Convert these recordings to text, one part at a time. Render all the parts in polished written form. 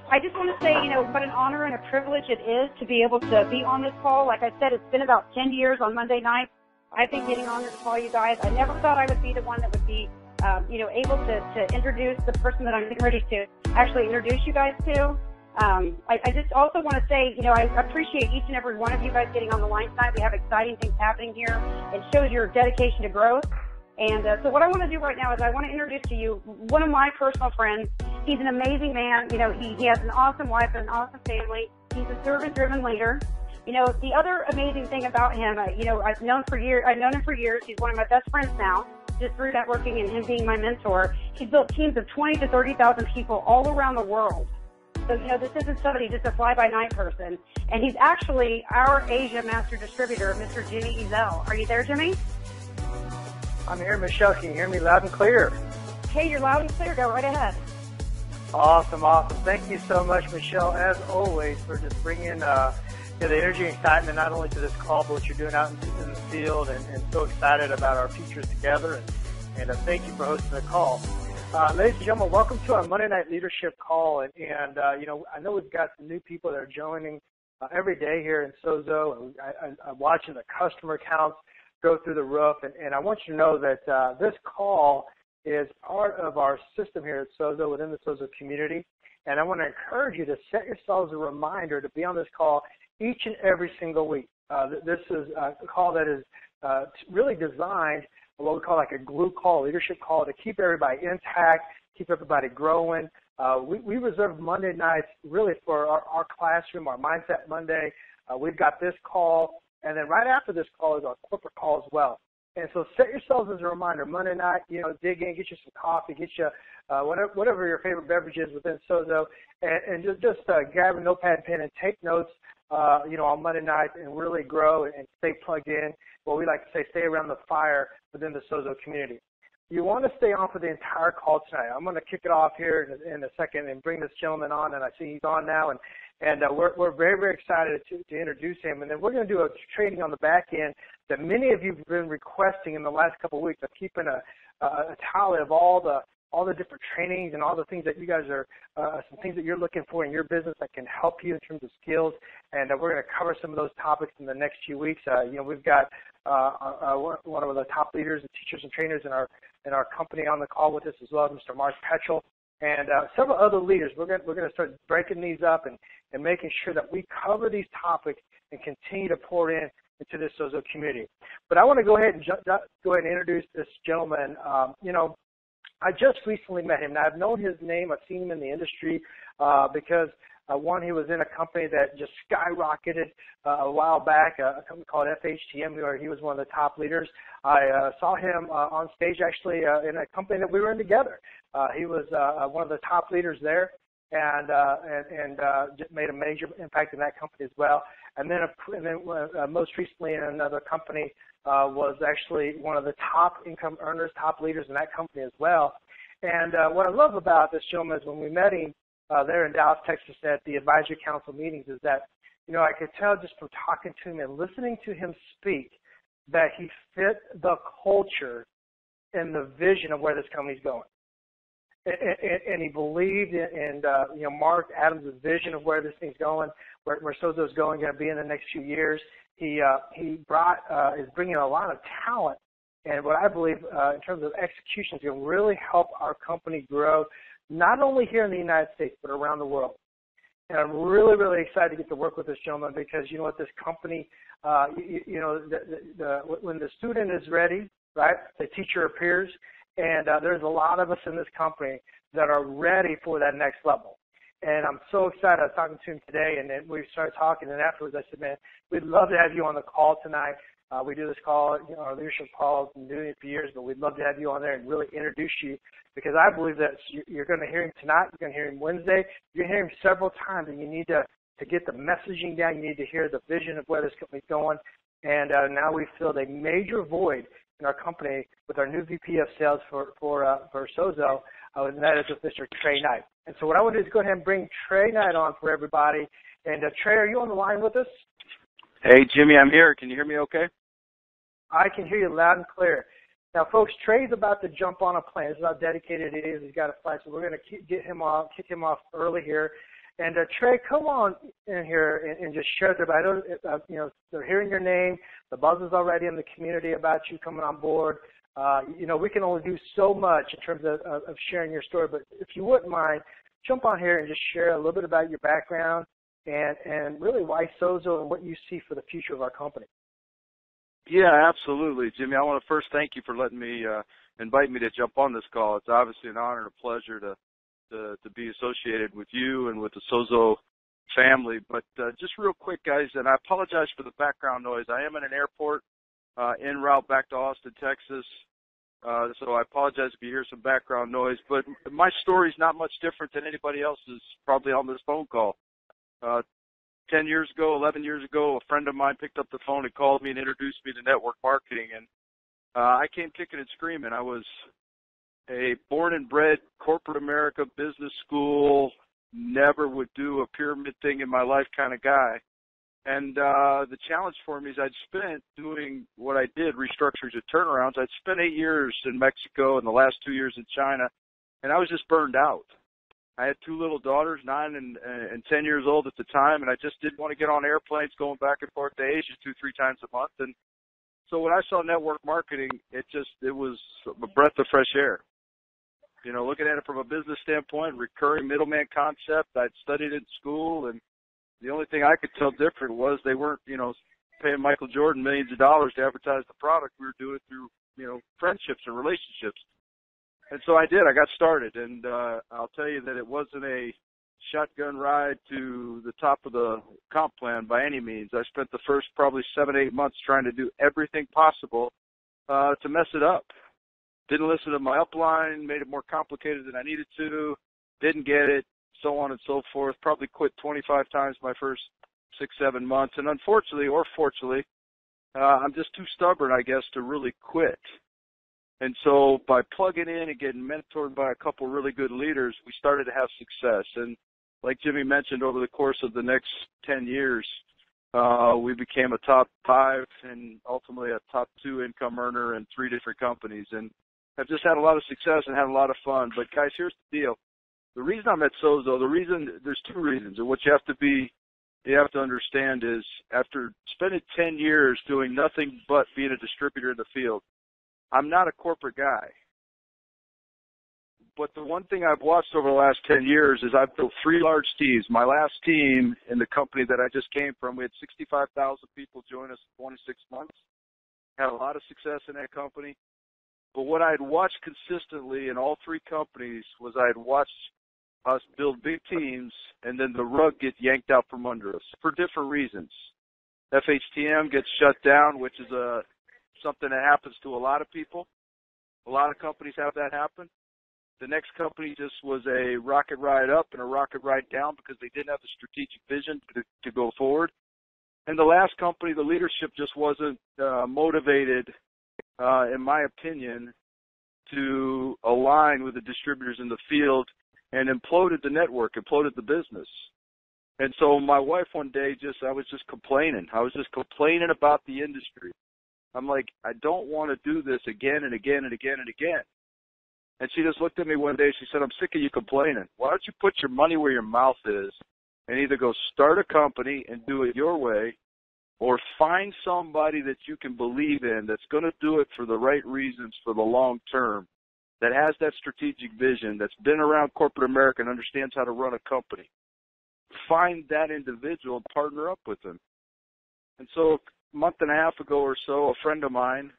I just want to say, what an honor and a privilege it is to be able to be on this call. Like I said, it's been about 10 years on Monday nights. I've been getting on this call, you guys. I never thought I would be the one that would be, able to introduce the person that I'm getting ready to actually introduce you guys to. I just also want to say, I appreciate each and every one of you guys getting on the line tonight. We have exciting things happening here. It shows your dedication to growth. And so what I want to do right now is I want to introduce to you one of my personal friends. He's an amazing man. He has an awesome wife and an awesome family. He's a service-driven leader. The other amazing thing about him, I've known him for years. He's one of my best friends now, just through networking and him being my mentor. He's built teams of 20 to 30,000 people all around the world. So, this isn't somebody just a fly-by-night person. And he's actually our Asia master distributor, Mr. Jimmy Ezzell. Are you there, Jimmy? I'm here, Michelle. Can you hear me loud and clear? Hey, you're loud and clear. Go right ahead. Awesome. Thank you so much, Michelle, as always, for just bringing the energy and excitement not only to this call, but what you're doing out in the field, and so excited about our futures together. And thank you for hosting the call. Ladies and gentlemen, welcome to our Monday Night Leadership Call. And I know we've got some new people that are joining every day here in Sozo, and I'm watching the customer counts go through the roof. And I want you to know that this call is part of our system here at Sozo, within the Sozo community. And I want to encourage you to set yourselves a reminder to be on this call each and every single week. This is a call that is really designed, what we call like a glue call, leadership call, to keep everybody intact, keep everybody growing. We reserve Monday nights really for our classroom, our Mindset Monday. We've got this call, and then right after this call is our corporate call as well. And so set yourselves as a reminder, Monday night, dig in, get you some coffee, get you whatever your favorite beverage is within Sozo, and just grab a notepad and pen and take notes, on Monday night, and really grow and stay plugged in. What we like to say, stay around the fire within the Sozo community. You want to stay on for the entire call tonight. I'm going to kick it off here in a second and bring this gentleman on, and I see he's on now, and we're very, very excited to introduce him. And then we're going to do a training on the back end that many of you have been requesting in the last couple of weeks, of keeping a tally of all the different trainings and all the things that you guys are, some things that you're looking for in your business that can help you in terms of skills. And we're going to cover some of those topics in the next few weeks. We've got one of the top leaders and teachers and trainers in our company on the call with us as well, Mr. Mark Petchel, and several other leaders. We're going to start breaking these up and making sure that we cover these topics and continue to pour into this Sozo community. But I want to go ahead and introduce this gentleman. I just recently met him. Now, I've known his name. I've seen him in the industry because, one, he was in a company that just skyrocketed a while back, a company called FHTM, where he was one of the top leaders. I saw him on stage, actually, in a company that we were in together. He was one of the top leaders there, and just made a major impact in that company as well. And then most recently in another company, was actually one of the top income earners, top leaders in that company as well. And what I love about this gentleman is when we met him there in Dallas, Texas at the advisory council meetings, is that, I could tell just from talking to him and listening to him speak that he fit the culture and the vision of where this company's going. And he believed in Mark Adams' vision of where this thing's going, where Sozo's going to be in the next few years. He is bringing a lot of talent, and what I believe in terms of execution is going to really help our company grow, not only here in the United States, but around the world. And I'm really, really excited to get to work with this gentleman because, this company, when the student is ready, right, the teacher appears, and there's a lot of us in this company that are ready for that next level. And I'm so excited. I was talking to him today, and then we started talking, and afterwards I said, man, we'd love to have you on the call tonight. We do this call, our leadership calls, been doing it for years, but we'd love to have you on there and really introduce you, because I believe that you're going to hear him tonight, you're going to hear him Wednesday, you're going to hear him several times, and you need to get the messaging down. You need to hear the vision of where this company's going. And now we filled a major void in our company with our new VP of Sales for Sozo, and that is with Mr. Trey Knight. And so what I want to do is go ahead and bring Trey Knight on for everybody. And Trey, are you on the line with us? Hey, Jimmy, I'm here. Can you hear me okay? I can hear you loud and clear. Now, folks, Trey's about to jump on a plane. This is how dedicated he is. He's got a flight, so we're going to kick him off early here. And Trey, come on in here and just share with everybody. I know, they're hearing your name. The buzz is already in the community about you coming on board. We can only do so much in terms of sharing your story. But if you wouldn't mind, jump on here and just share a little bit about your background and really why Sozo and what you see for the future of our company. Yeah, absolutely, Jimmy. I want to first thank you for letting me invite me to jump on this call. It's obviously an honor and a pleasure to be associated with you and with the Sozo family. But just real quick, guys, and I apologize for the background noise. I am in an airport en route back to Austin, Texas. So I apologize if you hear some background noise. But my story's not much different than anybody else's probably on this phone call. 10 years ago, 11 years ago, a friend of mine picked up the phone and called me and introduced me to network marketing. And I came kicking and screaming. I was a born and bred corporate America business school, never would do a pyramid thing in my life kind of guy. And the challenge for me is I'd spent doing what I did, restructurings and turnarounds. I'd spent 8 years in Mexico and the last 2 years in China, and I was just burned out. I had 2 little daughters, 9 and 10 years old at the time, and I just didn't want to get on airplanes going back and forth to Asia 2-3 times a month. And so when I saw network marketing, it was a breath of fresh air. Looking at it from a business standpoint, recurring middleman concept, I'd studied it in school, and the only thing I could tell different was they weren't, paying Michael Jordan millions of dollars to advertise the product. We were doing it through, friendships and relationships. And so I did. I got started, and I'll tell you that it wasn't a shotgun ride to the top of the comp plan by any means. I spent the first probably 7-8 months trying to do everything possible to mess it up. Didn't listen to my upline, made it more complicated than I needed to, didn't get it, so on and so forth. Probably quit 25 times my first 6-7 months. And unfortunately or fortunately, I'm just too stubborn, I guess, to really quit. And so by plugging in and getting mentored by a couple really good leaders, we started to have success. And like Jimmy mentioned, over the course of the next 10 years, we became a top 5 and ultimately a top 2 income earner in 3 different companies. And I've just had a lot of success and had a lot of fun. But guys, here's the deal. The reason I'm at Sozo, there's 2 reasons. And what you have to understand is after spending 10 years doing nothing but being a distributor in the field, I'm not a corporate guy. But the one thing I've watched over the last 10 years is I've built 3 large teams. My last team in the company that I just came from, we had 65,000 people join us in 26 months. Had a lot of success in that company. But what I had watched consistently in all 3 companies was I had watched us build big teams and then the rug get yanked out from under us for different reasons. FHTM gets shut down, which is something that happens to a lot of people. A lot of companies have that happen. The next company just was a rocket ride up and a rocket ride down because they didn't have the strategic vision to go forward. And the last company, the leadership just wasn't motivated, in my opinion, to align with the distributors in the field and imploded the network, imploded the business. And so my wife one day I was just complaining. I was just complaining about the industry. I'm like, I don't want to do this again and again and again and again. And she just looked at me one day. She said, I'm sick of you complaining. Why don't you put your money where your mouth is and either go start a company and do it your way or find somebody that you can believe in that's going to do it for the right reasons for the long term, that has that strategic vision, that's been around corporate America and understands how to run a company. Find that individual and partner up with them. And so a month and a half ago or so, a friend of mine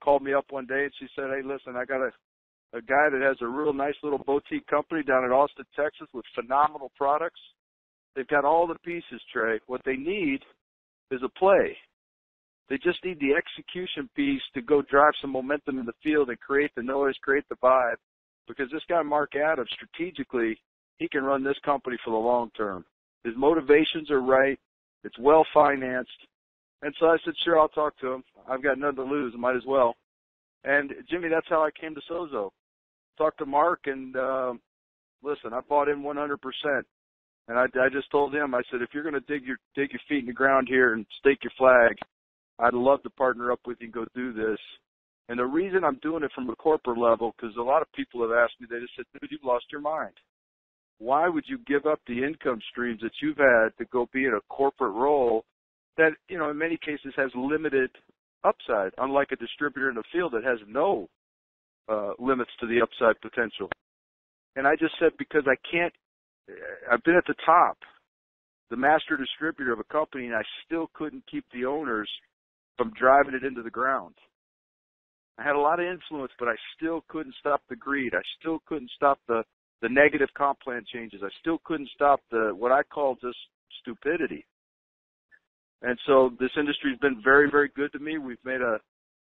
called me up one day and she said, hey, listen, I got a guy that has a real nice little boutique company down in Austin, Texas with phenomenal products. They've got all the pieces, Trey. What they need is a play. They just need the execution piece to go drive some momentum in the field and create the noise, create the vibe. Because this guy, Mark Adams, strategically, he can run this company for the long term. His motivations are right. It's well-financed. And so I said, sure, I'll talk to him. I've got nothing to lose. I might as well. And, Jimmy, that's how I came to Sozo. Talked to Mark, and listen, I bought in 100%. And I just told him, I said, if you're going to dig your feet in the ground here and stake your flag, I'd love to partner up with you and go do this. And the reason I'm doing it from the corporate level, because a lot of people have asked me, they just said, dude, you've lost your mind. Why would you give up the income streams that you've had to go be in a corporate role that, you know, in many cases has limited upside, unlike a distributor in the field that has no limits to the upside potential? And I just said, because I've been at the top, the master distributor of a company, and I still couldn't keep the owners from driving it into the ground. I had a lot of influence, but I still couldn't stop the greed. I still couldn't stop the negative comp plan changes. I still couldn't stop what I call just stupidity. And so this industry's been very, very good to me. We've made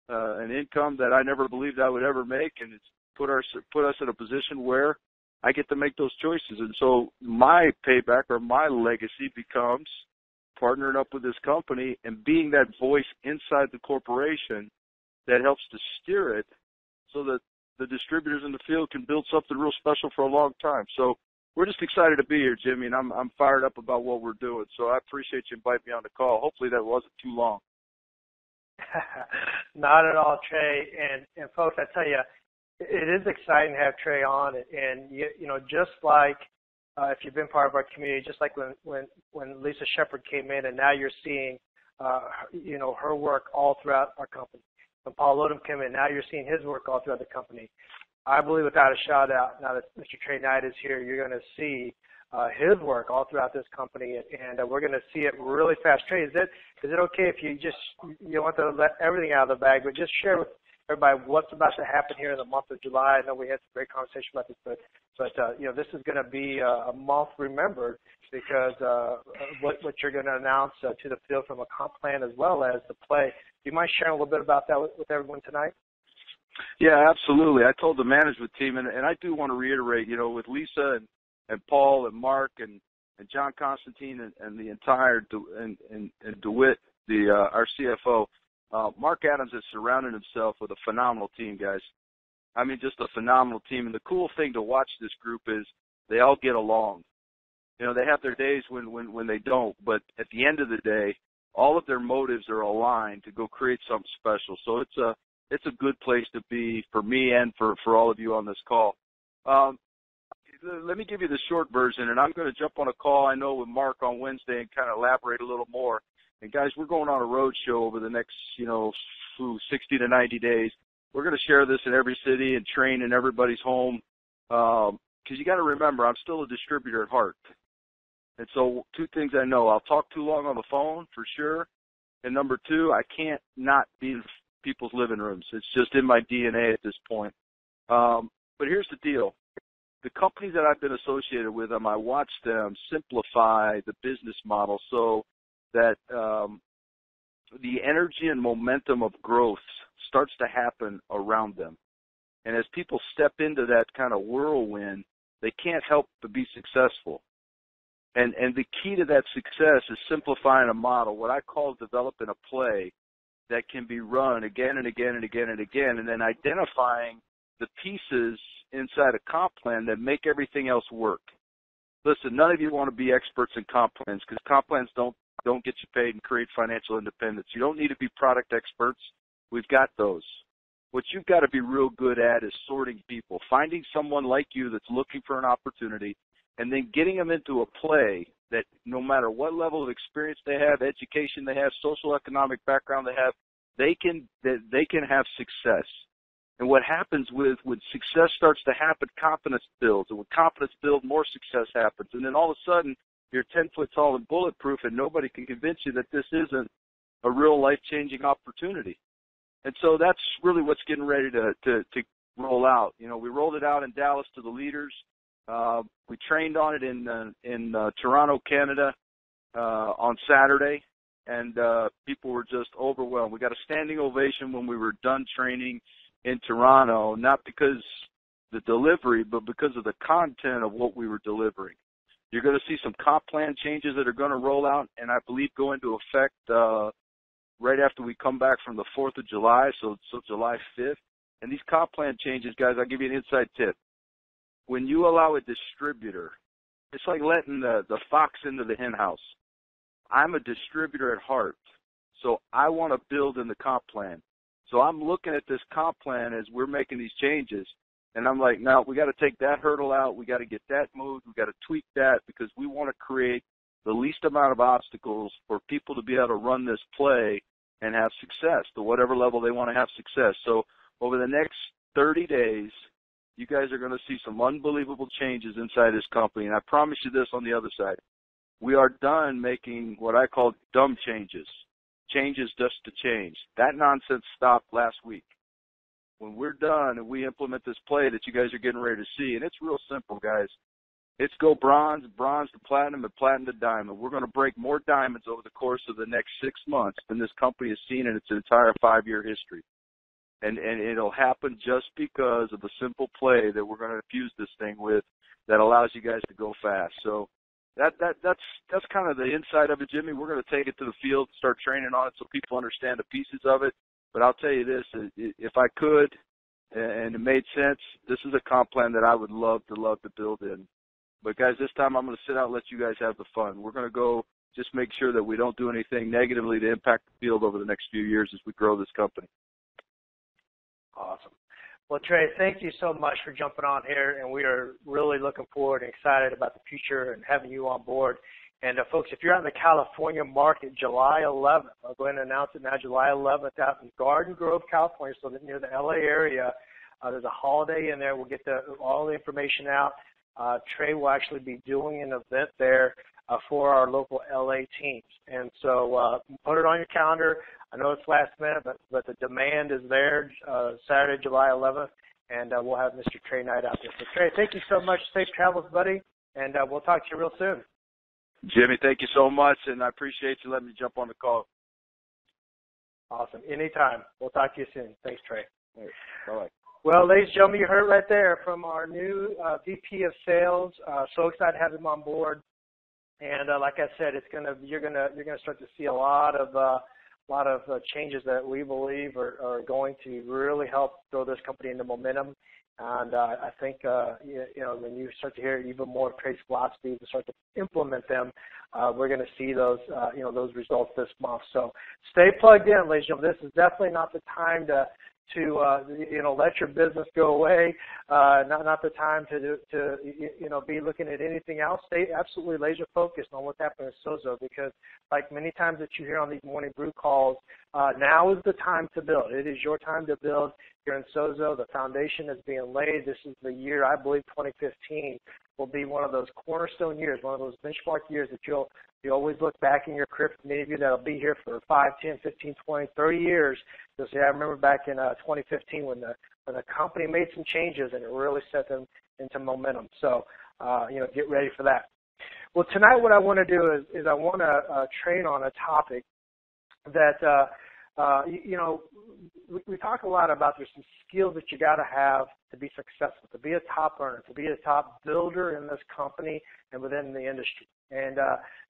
an income that I never believed I would ever make, and it's put us in a position where I get to make those choices. And so my payback or my legacy becomes partnering up with this company and being that voice inside the corporation that helps to steer it so that the distributors in the field can build something real special for a long time. So we're just excited to be here, Jimmy, and I'm fired up about what we're doing. So I appreciate you inviting me on the call. Hopefully that wasn't too long. Not at all, Trey. And folks, I tell you, it is exciting to have Trey on. And you know, just like if you've been part of our community, just like when Lisa Shepard came in, and now you're seeing, you know, her work all throughout our company. When Paul Odom came in, now you're seeing his work all throughout the company. I believe without a shout out, now that Mr. Trey Knight is here, you're going to see his work all throughout this company, and we're going to see it really fast. Trey, is it okay if you don't want to let everything out of the bag, but just share with everybody what's about to happen here in the month of July? I know we had some great conversation about this, but you know, this is going to be a month remembered because what you're going to announce to the field from a comp plan as well as the play. Do you mind sharing a little bit about that with everyone tonight? Yeah, absolutely. I told the management team, and I do want to reiterate, you know, with Lisa and Paul and Mark and John Constantine and the entire and DeWitt, our CFO, Mark Adams has surrounded himself with a phenomenal team, guys. I mean, just a phenomenal team. And the cool thing to watch this group is they all get along. You know, they have their days when they don't, but at the end of the day, all of their motives are aligned to go create something special. So it's a good place to be for me and for all of you on this call. Let me give you the short version, and I'm going to jump on a call, I know, with Mark on Wednesday and kind of elaborate a little more. And, guys, we're going on a road show over the next, 60 to 90 days. We're going to share this in every city and train in everybody's home because you got to remember, I'm still a distributor at heart. And so two things I know. I'll talk too long on the phone for sure. And number two, I can't not be in people's living rooms. It's just in my DNA at this point. But here's the deal. The companies that I've been associated with them, I watch them simplify the business model so that the energy and momentum of growth starts to happen around them. And as people step into that kind of whirlwind, they can't help but be successful. And the key to that success is simplifying a model, what I call developing a play that can be run again and again and again and again, and then identifying the pieces inside a comp plan that make everything else work. Listen, none of you want to be experts in comp plans because comp plans don't get you paid and create financial independence. You don't need to be product experts. We've got those. What you've got to be real good at is sorting people, finding someone like you that's looking for an opportunity, and then getting them into a play that no matter what level of experience they have, education they have, social economic background they have, they can have success. And what happens when success starts to happen, confidence builds. And when confidence builds, more success happens. And then all of a sudden, you're 10 foot tall and bulletproof, and nobody can convince you that this isn't a real life-changing opportunity. And so that's really what's getting ready to roll out. You know, we rolled it out in Dallas to the leaders. We trained on it in Toronto, Canada, on Saturday, and people were just overwhelmed. We got a standing ovation when we were done training in Toronto, not because the delivery, but because of the content of what we were delivering. You're going to see some comp plan changes that are going to roll out, and I believe go into effect right after we come back from the 4th of July, so July 5th. And these comp plan changes, guys, I'll give you an inside tip. When you allow a distributor, it's like letting the fox into the hen house. I'm a distributor at heart, so I want to build in the comp plan. So I'm looking at this comp plan as we're making these changes, and I'm like, no, we got to take that hurdle out. We got to get that moved. We got to tweak that because we want to create the least amount of obstacles for people to be able to run this play and have success to whatever level they want to have success. So over the next 30 days, you guys are going to see some unbelievable changes inside this company. And I promise you this on the other side. We are done making what I call dumb changes, changes just to change. That nonsense stopped last week. When we're done and we implement this play that you guys are getting ready to see, and it's real simple, guys. It's go bronze, bronze to platinum, and platinum to diamond. We're going to break more diamonds over the course of the next 6 months than this company has seen in its entire 5-year history. And it'll happen just because of the simple play that we're going to infuse this thing with that allows you guys to go fast. So that's kind of the inside of it, Jimmy. We're going to take it to the field, start training on it so people understand the pieces of it. But I'll tell you this, if I could and it made sense, this is a comp plan that I would love to build in. But, guys, this time I'm going to sit out and let you guys have the fun. We're going to go just make sure that we don't do anything negatively to impact the field over the next few years as we grow this company. Awesome. Well, Trey, thank you so much for jumping on here, and we are really looking forward and excited about the future and having you on board. And, folks, if you're out in the California market, July 11th, I'll go ahead and announce it now, July 11th out in Garden Grove, California, so near the L.A. area. There's a holiday in there. We'll get all the information out. Trey will actually be doing an event there for our local L.A. teams. And so put it on your calendar. I know it's last minute, but the demand is there, Saturday, July 11th, and we'll have Mr. Trey Knight out there. So, Trey, thank you so much. Safe travels, buddy, and we'll talk to you real soon. Jimmy, thank you so much, and I appreciate you letting me jump on the call. Awesome. Anytime. We'll talk to you soon. Thanks, Trey. Right. Bye-bye. Well, ladies and gentlemen, you heard it right there from our new VP of Sales. So excited to have him on board. And like I said, you're gonna start to see a lot of changes that we believe are going to really help throw this company into momentum. And I think when you start to hear even more of Trey's philosophies and start to implement them, we're going to see those results this month. So stay plugged in, ladies and gentlemen. This is definitely not the time to let your business go away. Not the time to be looking at anything else. Stay absolutely laser focused on what's happening at Sozo, because like many times that you hear on these morning brew calls, now is the time to build. It is your time to build here in Sozo. The foundation is being laid. This is the year, I believe 2015 will be one of those cornerstone years, one of those benchmark years that you always look back in your career. Many of you that will be here for 5, 10, 15, 20, 30 years, you'll say, I remember back in 2015 when the company made some changes and it really set them into momentum. So, get ready for that. Well, tonight what I want to do is I want to train on a topic that, we talk a lot about there's some skills that you got to have to be successful, to be a top earner, to be a top builder in this company and within the industry. And,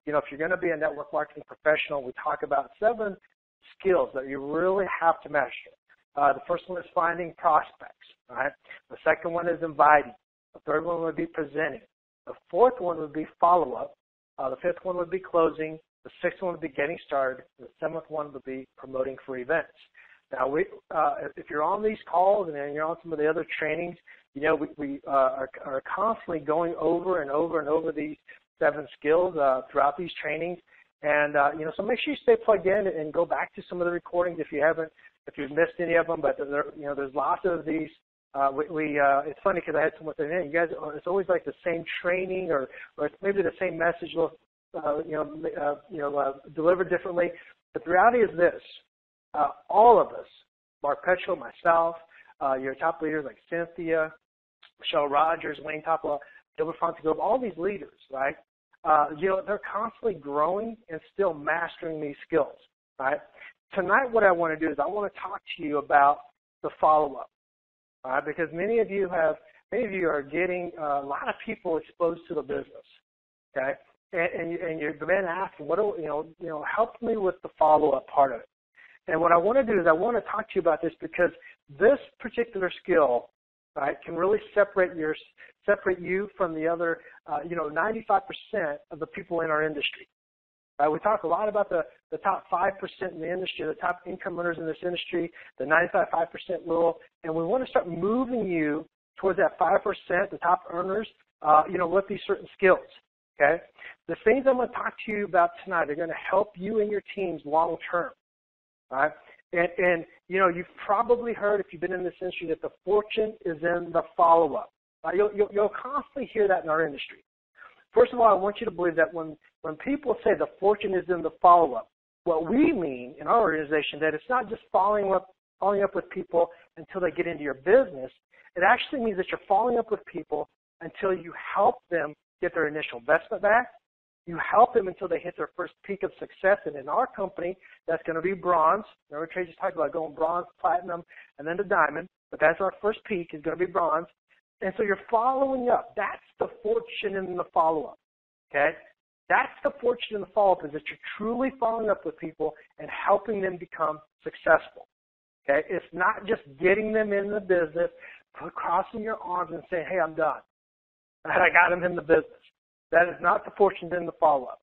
if you're going to be a network marketing professional, we talk about 7 skills that you really have to master. The first one is finding prospects, right? The second one is inviting. The third one would be presenting. The fourth one would be follow-up. The fifth one would be closing. The sixth one would be getting started. The seventh one would be promoting for events. Now, if you're on these calls and you're on some of the other trainings, we are constantly going over and over and over these 7 skills throughout these trainings. And, so make sure you stay plugged in and go back to some of the recordings if you've missed any of them. But, there's lots of these. It's funny because I had someone say, hey, you guys, it's always like the same training or it's maybe the same message, delivered differently. But the reality is this. All of us, Mark Petro, myself, your top leaders like Cynthia, Michelle Rogers, Wayne Topola, Gilbert Fontegove, all these leaders, right? They're constantly growing and still mastering these skills, right? Tonight what I want to do is I want to talk to you about the follow-up, all right? Because many of you are getting a lot of people exposed to the business, okay? And you're then asking, help me with the follow-up part of it. And what I want to do is I want to talk to you about this because this particular skill, right, can really separate you from the other, 95% of the people in our industry. We talk a lot about the top 5% in the industry, the top income earners in this industry, the 95% rule, and we want to start moving you towards that 5%, the top earners, with these certain skills, okay? The things I'm going to talk to you about tonight are going to help you and your teams long term, all right? And you've probably heard, if you've been in this industry, that the fortune is in the follow-up. You'll constantly hear that in our industry. First of all, I want you to believe that when people say the fortune is in the follow-up, what we mean in our organization, that it's not just following up with people until they get into your business. It actually means that you're following up with people until you help them get their initial investment back. You help them until they hit their first peak of success. And in our company, that's going to be bronze. Remember, Trey just talked about going bronze, platinum, and then to diamond. But that's our first peak is going to be bronze. And so you're following up. That's the fortune in the follow-up, okay? That's the fortune in the follow-up, is that you're truly following up with people and helping them become successful, okay? It's not just getting them in the business, crossing your arms and saying, hey, I'm done. I got them in the business. That is not the fortune in the follow-up.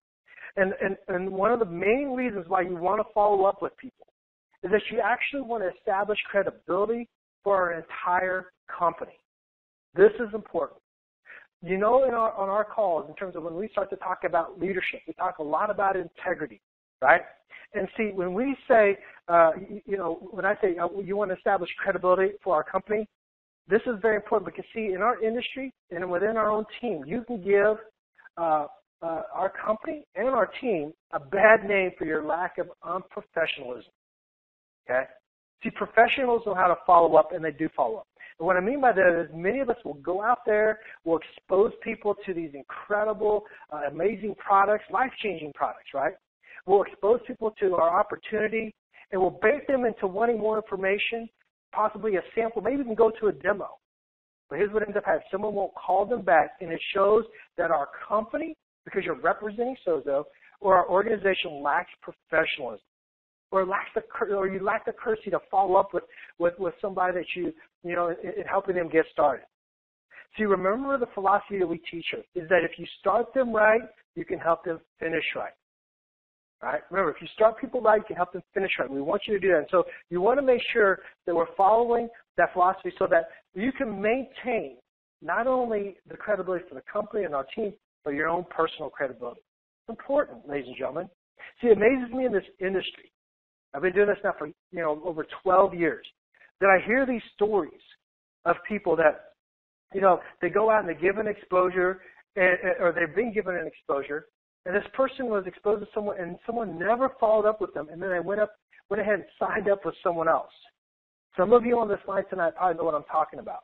And one of the main reasons why you want to follow up with people is that you actually want to establish credibility for our entire company. This is important. On our calls, in terms of when we start to talk about leadership, we talk a lot about integrity, right? And see, when we say, when I say you want to establish credibility for our company, this is very important because, see, in our industry and within our own team, you can give our company and our team a bad name for your lack of unprofessionalism, okay? See, professionals know how to follow up, and they do follow up. And what I mean by that is many of us will go out there, will expose people to these incredible, amazing products, life-changing products, right? We'll expose people to our opportunity, and we'll bait them into wanting more information, possibly a sample, maybe even go to a demo. But here's what ends up happening. Someone won't call them back, and it shows that our company, because you're representing Sozo, or our organization lacks professionalism. Or you lack the courtesy to follow up with somebody that in helping them get started. See, remember the philosophy that we teach here is that if you start them right, you can help them finish right. Right? Remember, if you start people right, you can help them finish right. We want you to do that. And so you want to make sure that we're following that philosophy so that you can maintain not only the credibility for the company and our team, but your own personal credibility. It's important, ladies and gentlemen. See, it amazes me in this industry. I've been doing this now for, over 12 years, that I hear these stories of people that, they go out and they give an exposure, or they've been given an exposure, and this person was exposed to someone, and someone never followed up with them, and then they went ahead and signed up with someone else. Some of you on this line tonight probably know what I'm talking about.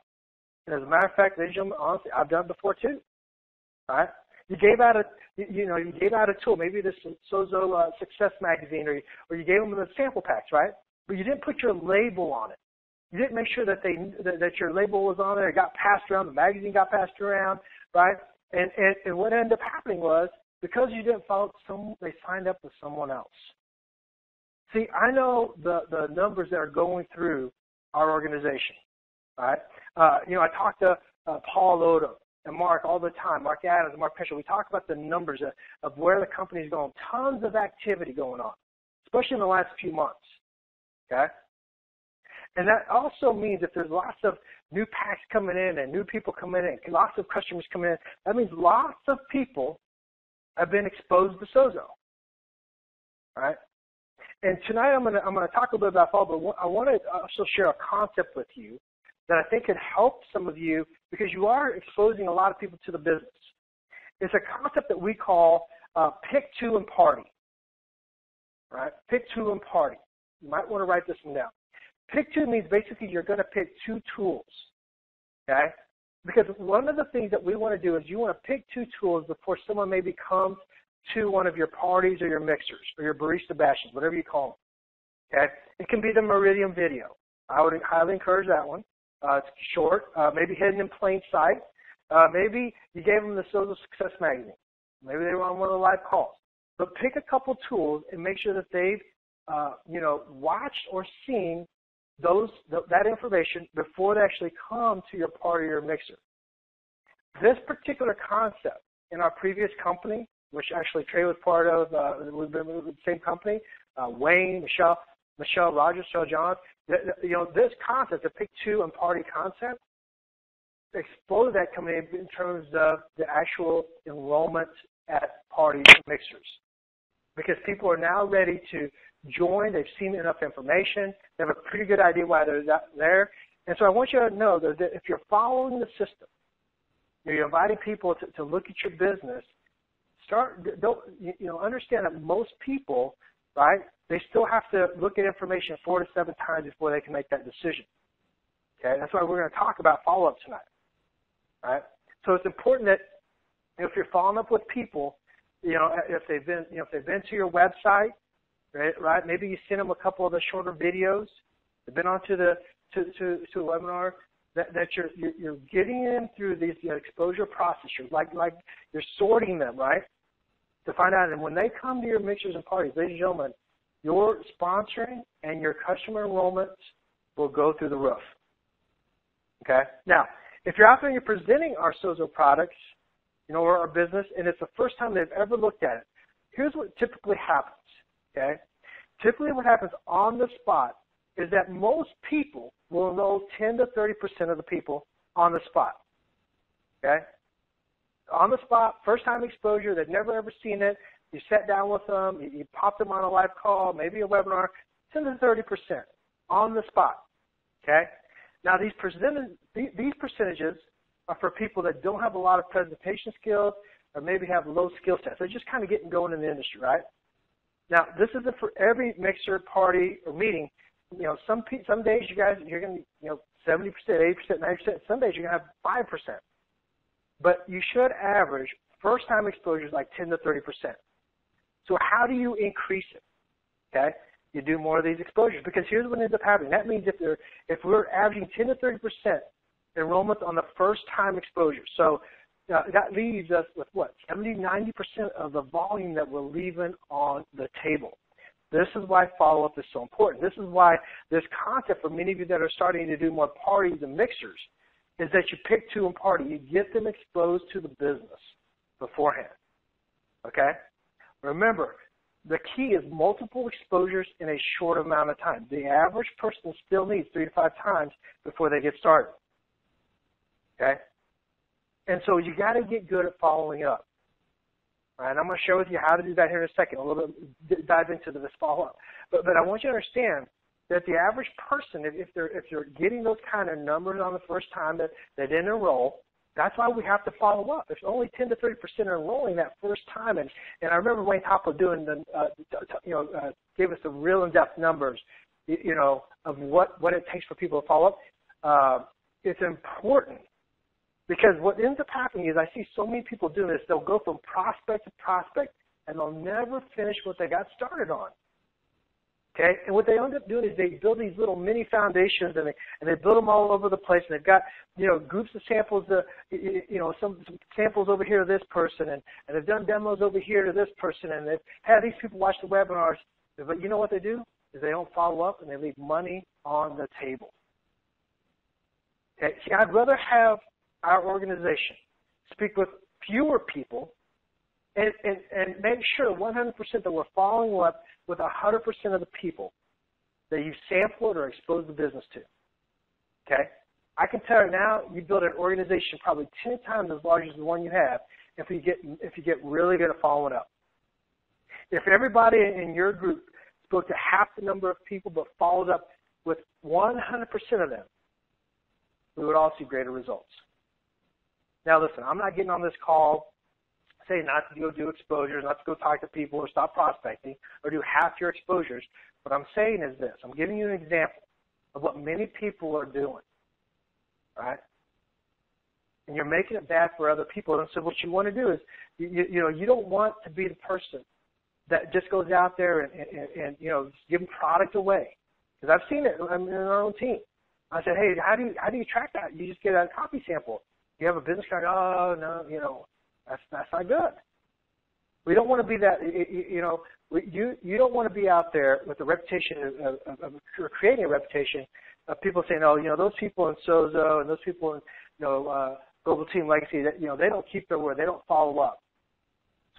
And as a matter of fact, ladies and gentlemen, honestly, I've done it before too. All right? You gave out a tool, maybe this Sozo Success Magazine, or you gave them the sample packs, right? But you didn't put your label on it. You didn't make sure that that your label was on there. It got passed around. The magazine got passed around, right? And what ended up happening was, because you didn't follow they signed up with someone else. See, I know the numbers that are going through our organization, right? I talk to Paul Odom and Mark all the time, Mark Adams, Mark Pesher. We talk about the numbers of where the company's going. Tons of activity going on, especially in the last few months, okay? And that also means if there's lots of new packs coming in and new people coming in, lots of customers coming in, that means lots of people have been exposed to Sozo, right? And tonight I'm gonna talk a little bit about follow, but I want to also share a concept with you that I think could help some of you because you are exposing a lot of people to the business. It's a concept that we call pick two and party, right? Pick two and party. You might want to write this one down. Pick two means basically you're going to pick two tools, okay? Because one of the things that we want to do is you want to pick two tools before someone maybe comes to one of your parties or your mixers or your barista bashes, whatever you call them, okay? It can be the Meridian video. I would highly encourage that one. It's short, maybe hidden in plain sight. Maybe you gave them the Sozo Success Magazine. Maybe they were on one of the live calls. But pick a couple tools and make sure that they've, watched or seen that information before they actually come to your party or mixer. This particular concept in our previous company which actually Trey was part of. We've been with the same company. Wayne, Michelle Rogers, Michelle Johns. This concept, the pick two and party concept, exploded that company in terms of the actual enrollment at party mixers. Because people are now ready to join. They've seen enough information. They have a pretty good idea why they're there. And so I want you to know that if you're following the system, you're inviting people to look at your business, understand that most people, right, they still have to look at information 4 to 7 times before they can make that decision. Okay, that's why we're going to talk about follow-up tonight. Right? So it's important that if you're following up with people, if they've been to your website, right? Maybe you send them a couple of the shorter videos. They've been onto to a webinar. That you're getting in through these exposure process. You're you're sorting them, right? To find out, and when they come to your mixers and parties, ladies and gentlemen, your sponsoring and your customer enrollments will go through the roof. Okay? Now, if you're out there and you're presenting our Sozo products, or our business, and it's the first time they've ever looked at it, here's what typically happens, okay? Typically what happens on the spot is that most people will enroll 10 to 30% of the people on the spot, okay? On the spot, first-time exposure, they've never ever seen it. You sat down with them, you popped them on a live call, maybe a webinar, 10 to 30% on the spot, okay? Now, these percentages are for people that don't have a lot of presentation skills or maybe have low skill sets. They're just kind of getting going in the industry, right? Now, this isn't for every mixer, party, or meeting. Some days you're going to, 70%, 80%, 90%. Some days you're going to have 5%. But you should average first-time exposures like 10 to 30%. So how do you increase it? Okay? You do more of these exposures, because here's what ends up happening. That means if we're averaging 10 to 30% enrollment on the first-time exposure, so that leaves us with what? 70, 90% of the volume that we're leaving on the table. This is why follow-up is so important. This is why this concept for many of you that are starting to do more parties and mixers is that you pick two and party. You get them exposed to the business beforehand. Okay? Remember, the key is multiple exposures in a short amount of time. The average person still needs 3 to 5 times before they get started. Okay? And so you got to get good at following up. All right, I'm going to share with you how to do that here in a second, a little bit, dive into this follow-up. But I want you to understand that the average person, if they're getting those kind of numbers on the first time that they didn't enroll, that's why we have to follow up. If only 10 to 30% are enrolling that first time, and I remember Wayne Topple doing gave us the real in-depth numbers, of what it takes for people to follow up. It's important, because what ends up happening is I see so many people doing this. They'll go from prospect to prospect, and they'll never finish what they got started on. Okay, and what they end up doing is they build these little mini foundations, and they build them all over the place. And they've got groups of samples, some samples over here to this person, and they've done demos over here to this person, and they've had these people watch the webinars. But you know what they do is they don't follow up, and they leave money on the table. Okay, see, I'd rather have our organization speak with fewer people and make sure 100% that we're following up with 100% of the people that you've sampled or exposed the business to. Okay? I can tell you now, you build an organization probably 10 times as large as the one you have if you get really good at following up. If everybody in your group spoke to half the number of people but followed up with 100% of them, we would all see greater results. Now listen, I'm not getting on this call saying not to go do exposures, not to go talk to people or stop prospecting or do half your exposures. What I'm saying is this. I'm giving you an example of what many people are doing, right? And you're making it bad for other people. And so what you want to do is, you don't want to be the person that just goes out there and give them product away. Because I've seen it in our own team. I said, hey, how do you track that? You just get a copy sample. You have a business card. Oh, no, that's not good. We don't want to be that, you don't want to be out there with the reputation of creating a reputation of people saying, oh, those people in Sozo and those people in, Global Team Legacy, that, they don't keep their word. They don't follow up.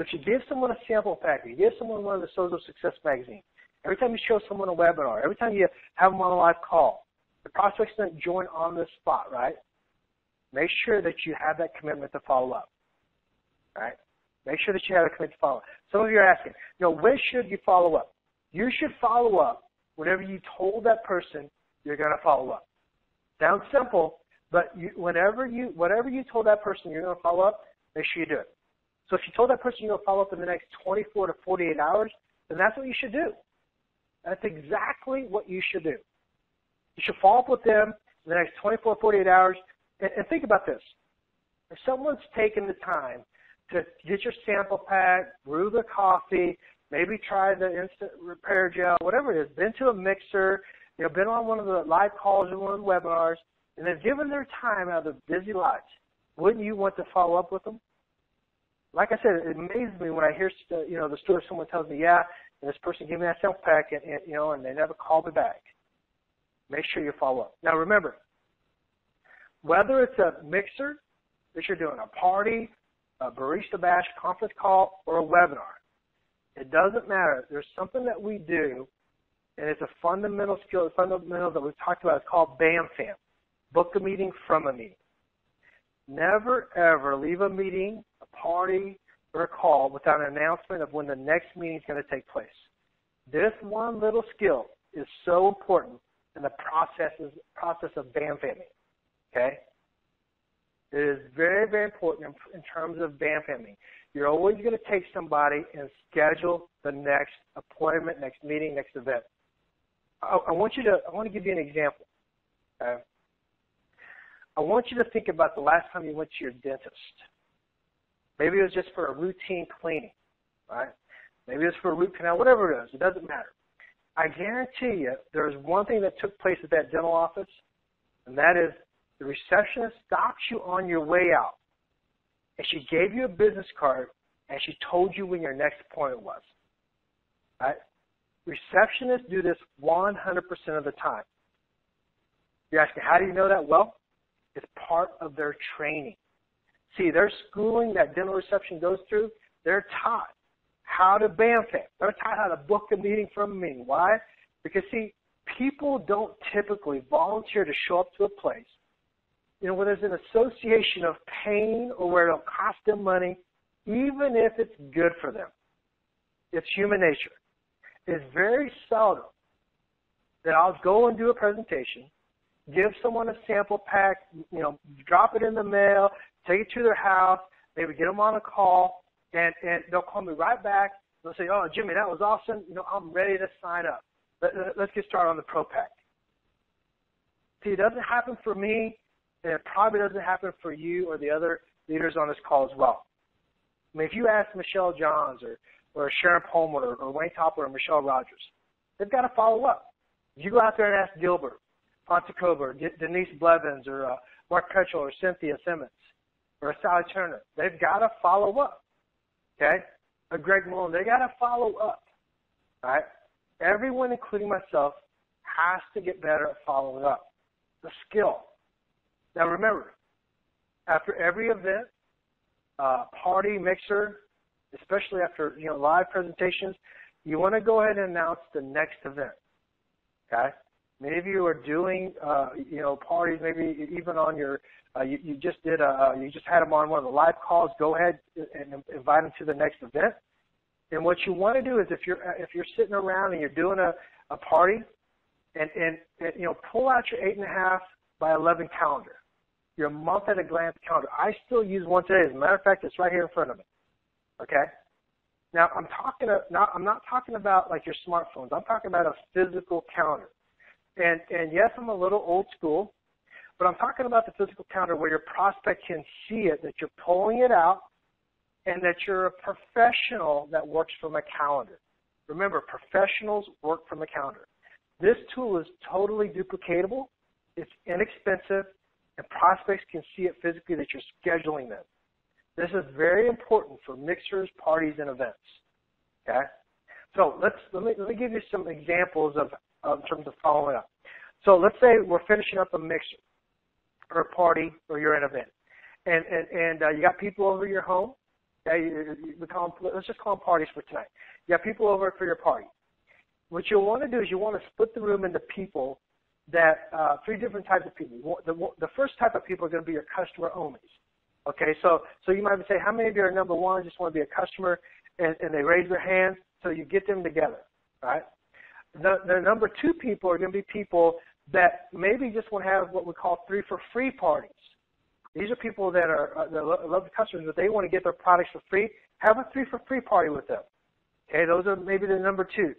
So if you give someone a sample pack, you give someone one of the Sozo Success magazines, every time you show someone a webinar, every time you have them on a live call, the prospect's going to join on the spot, right? Make sure that you have that commitment to follow up, right? Make sure that you have a commitment to follow up. Some of you are asking, when should you follow up? You should follow up whenever you told that person you're going to follow up. Sounds simple, but whatever you told that person you're going to follow up, make sure you do it. So if you told that person you're going to follow up in the next 24 to 48 hours, then that's what you should do. That's exactly what you should do. You should follow up with them in the next 24 to 48 hours. And think about this. If someone's taken the time to get your sample pack, brew the coffee, maybe try the instant repair gel, whatever it is, been to a mixer, been on one of the live calls or one of the webinars, and they've given their time out of their busy lives, wouldn't you want to follow up with them? Like I said, it amazes me when I hear the story someone tells me, yeah, and this person gave me that sample pack, and they never called me back. Make sure you follow up. Now remember, whether it's a mixer that you're doing, a party, a barista bash, conference call, or a webinar, it doesn't matter. There's something that we do, and it's a fundamental skill, fundamental that we've talked about. It's called BAM-FAM, book a meeting from a meeting. Never, ever leave a meeting, a party, or a call without an announcement of when the next meeting is going to take place. This one little skill is so important in the process of BAM-FAMing, okay? It is very, very important in terms of BAM-FAMing. You're always going to take somebody and schedule the next appointment, next meeting, next event. I want to give you an example. Okay? I want you to think about the last time you went to your dentist. Maybe it was just for a routine cleaning, right? Maybe it was for a root canal, whatever it is. It doesn't matter. I guarantee you there's one thing that took place at that dental office, and that is the receptionist stopped you on your way out, and she gave you a business card, and she told you when your next appointment was. Right? Receptionists do this 100% of the time. You're asking, how do you know that? Well, it's part of their training. See, their schooling that dental reception goes through, they're taught how to BAM-FAM. They're taught how to book a meeting from a meeting. Why? Because, see, people don't typically volunteer to show up to a place, where there's an association of pain or where it'll cost them money, even if it's good for them. It's human nature. It's very seldom that I'll go and do a presentation, give someone a sample pack, drop it in the mail, take it to their house, maybe get them on a call, and they'll call me right back. They'll say, oh, Jimmy, that was awesome. I'm ready to sign up. Let's get started on the Pro Pack. See, it doesn't happen for me, and it probably doesn't happen for you or the other leaders on this call as well. I mean, if you ask Michelle Johns or Sharon Palmer or Wayne Topper or Michelle Rogers, they've got to follow up. If you go out there and ask Gilbert, Fontecova, or Denise Blevins, or Mark Petchel, or Cynthia Simmons, or Sally Turner, they've got to follow up, okay? Or Greg Malone, they got to follow up, all right? Everyone, including myself, has to get better at following up. The skill. Now remember, after every event, party, mixer, especially after live presentations, you want to go ahead and announce the next event. Okay? Many of you are doing parties, maybe even on your you just had them on one of the live calls. Go ahead and invite them to the next event. And what you want to do is if you're sitting around and you're doing a party, and pull out your 8.5 by 11 calendar, your month at a glance calendar. I still use one today. As a matter of fact, it's right here in front of me. Okay. Now I'm not talking about like your smartphones. I'm talking about a physical calendar. And yes, I'm a little old school, but I'm talking about the physical calendar where your prospect can see it, that you're pulling it out, and that you're a professional that works from a calendar. Remember, professionals work from a calendar. This tool is totally duplicatable. It's inexpensive, and prospects can see it physically that you're scheduling them. This is very important for mixers, parties, and events. Okay? So let me give you some examples of in terms of following up. So let's say we're finishing up a mixer or a party or you're at an event, and you got people over your home, Okay, let's just call them parties for tonight. You have people over for your party. What you'll want to do is you want to split the room into people that, three different types of people. The first type of people are going to be your customer onlys. Okay, so you might say, how many of you are number one, just want to be a customer, and they raise their hands, so you get them together, right? The number two people are going to be people that maybe just want to have what we call 3 for free parties. These are people that love the customers, but they want to get their products for free. Have a 3 for free party with them. Okay, those are maybe the number twos,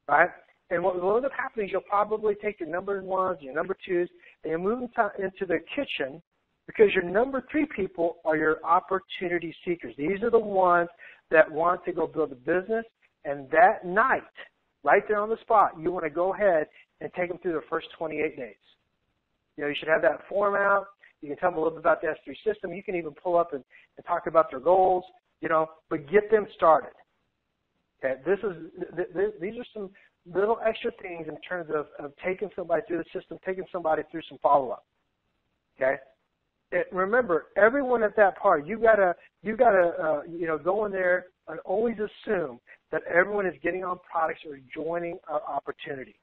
right? And what will end up happening is you'll probably take your number ones, your number twos, and you move into the kitchen, because your number 3 people are your opportunity seekers. These are the ones that want to go build a business, and that night, right there on the spot, you want to go ahead and take them through their first 28 days. You know, you should have that form out. You can tell them a little bit about the S3 system. You can even pull up and talk about their goals, you know, but get them started. Okay, these are some little extra things in terms of taking somebody through the system, taking somebody through some follow-up. Okay, remember, everyone at that party, you gotta go in there and always assume that everyone is getting on products or joining our opportunity.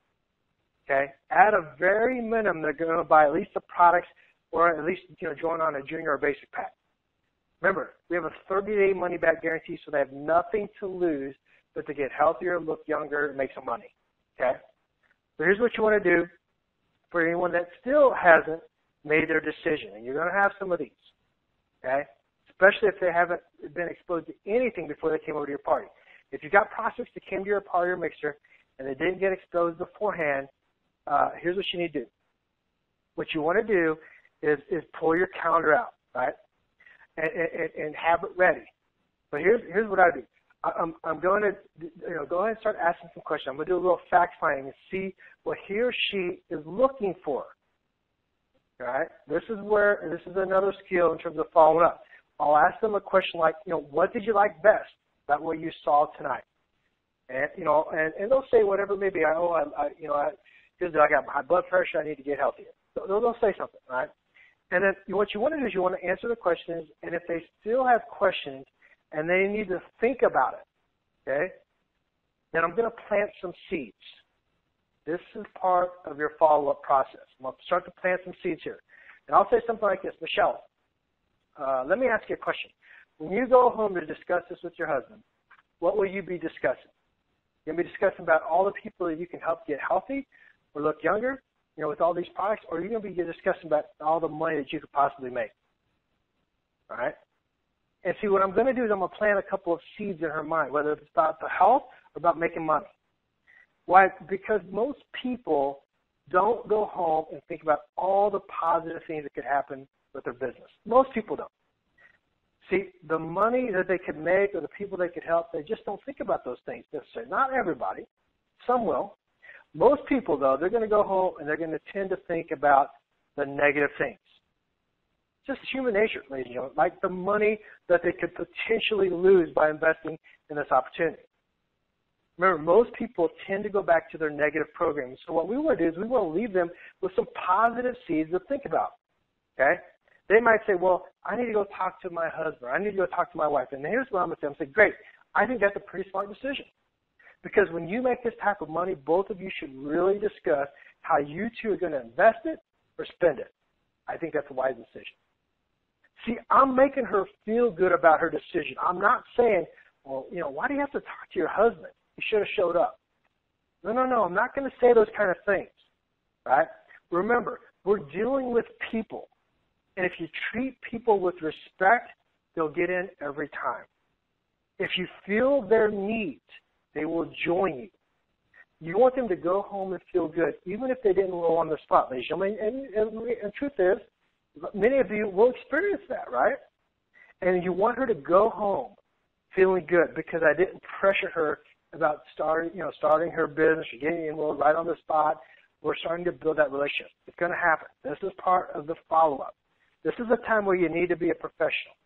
Okay, at a very minimum, they're going to buy at least the products, or at least join on a junior or basic pack. Remember, we have a 30-day money-back guarantee, so they have nothing to lose but to get healthier, look younger, and make some money. Okay? So here's what you want to do for anyone that still hasn't made their decision, and you're going to have some of these. Okay? Especially if they haven't been exposed to anything before they came over to your party. If you've got prospects that came to your party or mixer and they didn't get exposed beforehand, here's what you need to do. What you want to do is pull your calendar out, right, and have it ready. But here's what I do. I'm going to go ahead and start asking some questions. I'm going to do a little fact finding and see what he or she is looking for. All right, this is another skill in terms of following up. I'll ask them a question like, what did you like best about what you saw tonight? And and they'll say whatever it may be. I got high blood pressure. I need to get healthier. They'll say something, right? And then what you want to do is you want to answer the questions, and if they still have questions and they need to think about it, okay, then I'm going to plant some seeds. This is part of your follow-up process. I'm going to start to plant some seeds here. And I'll say something like this. Michelle, let me ask you a question. When you go home to discuss this with your husband, what will you be discussing? You're going to be discussing about all the people that you can help get healthy or look younger, with all these products, or are you going to be discussing about all the money that you could possibly make? All right? And see, what I'm going to do is I'm going to plant a couple of seeds in her mind, whether it's about the health or about making money. Why? Because most people don't go home and think about all the positive things that could happen with their business. Most people don't. See, the money that they could make or the people they could help, they just don't think about those things necessarily. Not everybody. Some will. Most people, though, they're going to go home and they're going to tend to think about the negative things. Just human nature, ladies and gentlemen, like the money that they could potentially lose by investing in this opportunity. Remember, most people tend to go back to their negative programming. So what we want to do is we want to leave them with some positive seeds to think about. Okay? They might say, well, I need to go talk to my husband. I need to go talk to my wife. And here's what I'm going to say. I'm going to say, great. I think that's a pretty smart decision. Because when you make this type of money, both of you should really discuss how you two are going to invest it or spend it. I think that's a wise decision. See, I'm making her feel good about her decision. I'm not saying, well, why do you have to talk to your husband? You should have showed up. No. I'm not going to say those kind of things, right? Remember, we're dealing with people. And if you treat people with respect, they'll get in every time. If you feel their needs, they will join you. You want them to go home and feel good, even if they didn't roll on the spot, ladies and gentlemen. And the truth is, many of you will experience that, right? And you want her to go home feeling good because I didn't pressure her about starting her business or getting enrolled right on the spot. We're starting to build that relationship. It's going to happen. This is part of the follow-up. This is a time where you need to be a professional.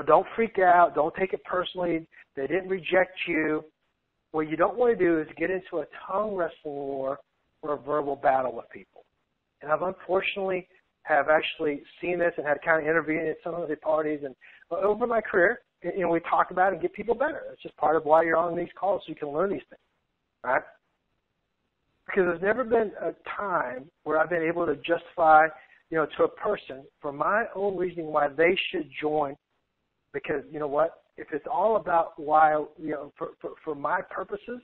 Don't freak out. Don't take it personally. They didn't reject you. What you don't want to do is get into a tongue wrestling war or a verbal battle with people. And I've unfortunately have actually seen this and had kind of intervened at some of the parties. And over my career, you know, we talk about it and get people better. It's just part of why you're on these calls, so you can learn these things, right? Because there's never been a time where I've been able to justify, you know, to a person for my own reasoning why they should join. Because, you know what, if it's all about why, you know, for my purposes,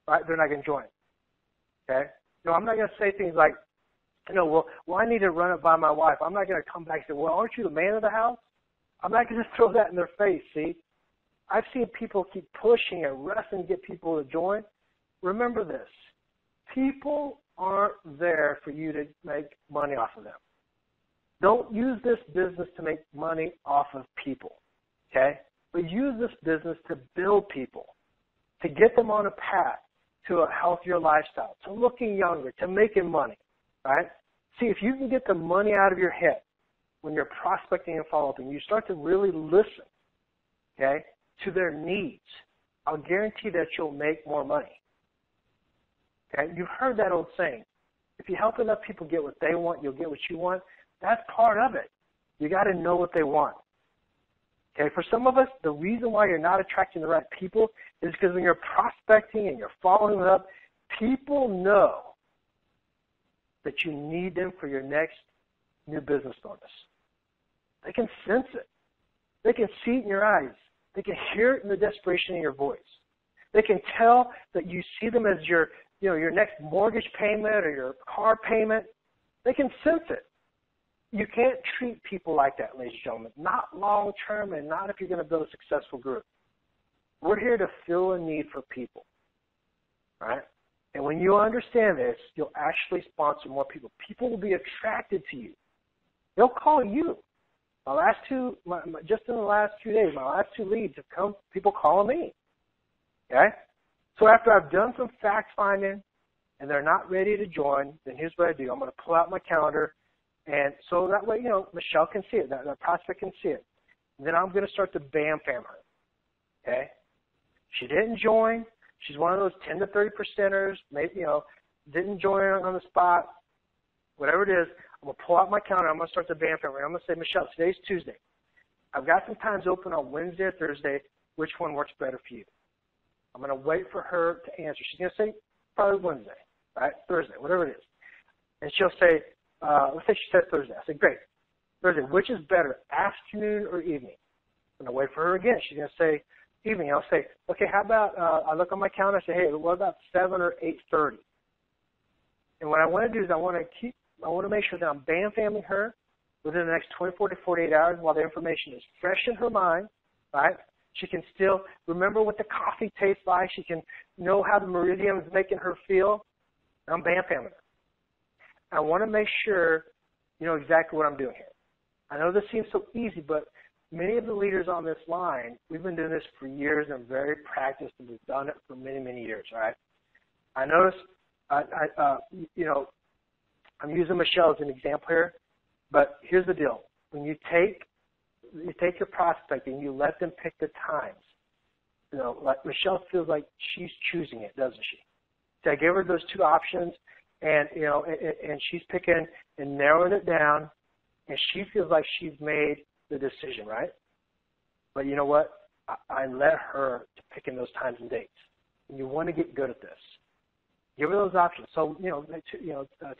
right, they're not going to join. Okay? You know, I'm not going to say things like, you know, well, I need to run it by my wife. I'm not going to come back and say, well, aren't you the man of the house? I'm not going to throw that in their face, see? I've seen people keep pushing and wrestling to get people to join. Remember this. People aren't there for you to make money off of them. Don't use this business to make money off of people, okay? But use this business to build people, to get them on a path to a healthier lifestyle, to looking younger, to making money, right? See, if you can get the money out of your head when you're prospecting and follow-up and you start to really listen, okay, to their needs, I'll guarantee that you'll make more money. Okay? You've heard that old saying, if you help enough people get what they want, you'll get what you want. That's part of it. You got to know what they want. Okay, for some of us, the reason why you're not attracting the right people is because when you're prospecting and you're following up, people know that you need them for your next new business bonus. They can sense it. They can see it in your eyes. They can hear it in the desperation in your voice. They can tell that you see them as your, you know, your next mortgage payment or your car payment. They can sense it. You can't treat people like that, ladies and gentlemen, not long term and not if you're going to build a successful group. We're here to fill a need for people, right? And when you understand this, you'll actually sponsor more people. People will be attracted to you. They'll call you. Just in the last 2 days, my last 2 leads have come, people calling me, okay? So after I've done some fact finding and they're not ready to join, then here's what I do. I'm going to pull out my calendar. And so that way, you know, Michelle can see it, that prospect can see it. And then I'm going to start to bam-fam her, okay? She didn't join. She's one of those 10 to 30 percenters, maybe, you know, didn't join on the spot, whatever it is. I'm going to pull out my calendar. I'm going to start to bam-fam her. I'm going to say, Michelle, today's Tuesday. I've got some times open on Wednesday or Thursday. Which one works better for you? I'm going to wait for her to answer. She's going to say probably Wednesday, right? Thursday, whatever it is. And she'll say, let's say she said Thursday. I said, great. Thursday, which is better, afternoon or evening? I'm going to wait for her again. She's going to say evening. I'll say, okay, how about, I look on my calendar, I say, hey, what about 7 or 8:30? And what I want to do is I want to make sure that I'm bam-famming her within the next 24 to 48 hours while the information is fresh in her mind, right? She can still remember what the coffee tastes like. She can know how the meridian is making her feel. And I'm bam-famming her. I want to make sure you know exactly what I'm doing here. I know this seems so easy, but many of the leaders on this line, we've been doing this for years and very practiced, and we've done it for many, many years, all right? I notice, you know, I'm using Michelle as an example here, but here's the deal. When you take your prospect and you let them pick the times, you know, like Michelle feels like she's choosing it, doesn't she? So I gave her those 2 options, and, you know, and she's picking and narrowing it down, and she feels like she's made the decision, right? But you know what? I let her to pick in those times and dates. And you want to get good at this. Give her those options. So,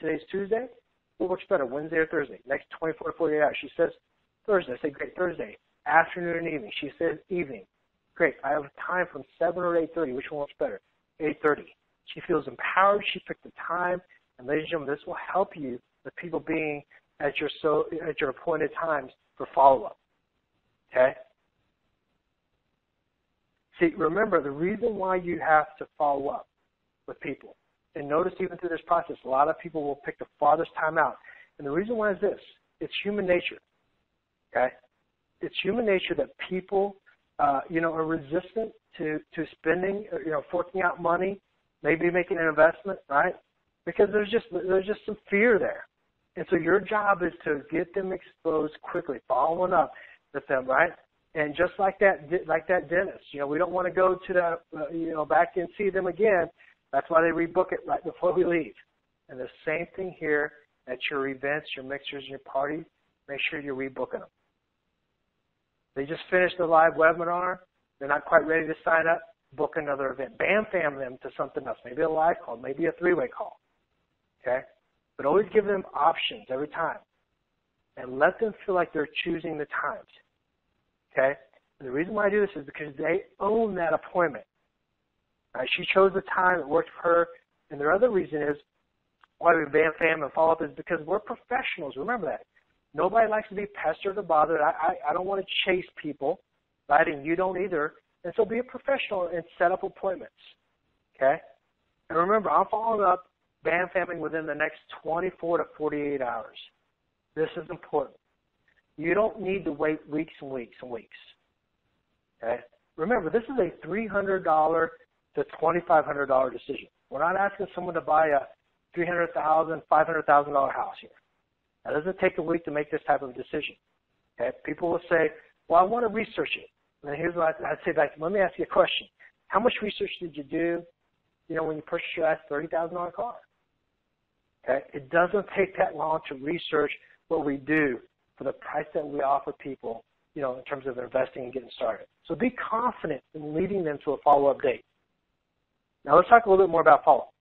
today's Tuesday. What works better, Wednesday or Thursday? Next 24 to 48 hours. She says Thursday. I say, great, Thursday. Afternoon and evening. She says evening. Great. I have time from 7 or 8:30. Which one works better? 8:30. She feels empowered. She picked the time. And ladies and gentlemen, this will help you with people being at your appointed times for follow-up. Okay? See, remember, the reason why you have to follow up with people, and notice even through this process, a lot of people will pick the farthest time out. And the reason why is this. It's human nature. Okay? It's human nature that people, are resistant to spending, forking out money, maybe making an investment, right? Because there's just some fear there. And so your job is to get them exposed quickly, following up with them, right? And just like that dentist, we don't want to go to the, back and see them again. That's why they rebook it right before we leave. And the same thing here at your events, your mixers, your parties. Make sure you're rebooking them. They just finished a live webinar. They're not quite ready to sign up. Book another event. Bam them to something else. Maybe a live call, maybe a three-way call. Okay? But always give them options every time. And let them feel like they're choosing the times. Okay? And the reason why I do this is because they own that appointment. Right? She chose the time. It worked for her. And the other reason is why we bam and follow up is because we're professionals. Remember that. Nobody likes to be pestered or bothered. I don't want to chase people, right? And you don't either. And so be a professional and set up appointments. Okay? And remember, I'm following up bam-famming within the next 24 to 48 hours. This is important. You don't need to wait weeks and weeks and weeks. Okay? Remember, this is a $300 to $2,500 decision. We're not asking someone to buy a $300,000, $500,000 house here. That doesn't take a week to make this type of decision. Okay? People will say, well, I want to research it. And here's what I'd say back. Let me ask you a question. How much research did you do, when you purchased your last $30,000 car? Okay? It doesn't take that long to research what we do for the price that we offer people, in terms of investing and getting started. So be confident in leading them to a follow-up date. Now let's talk a little bit more about follow-up.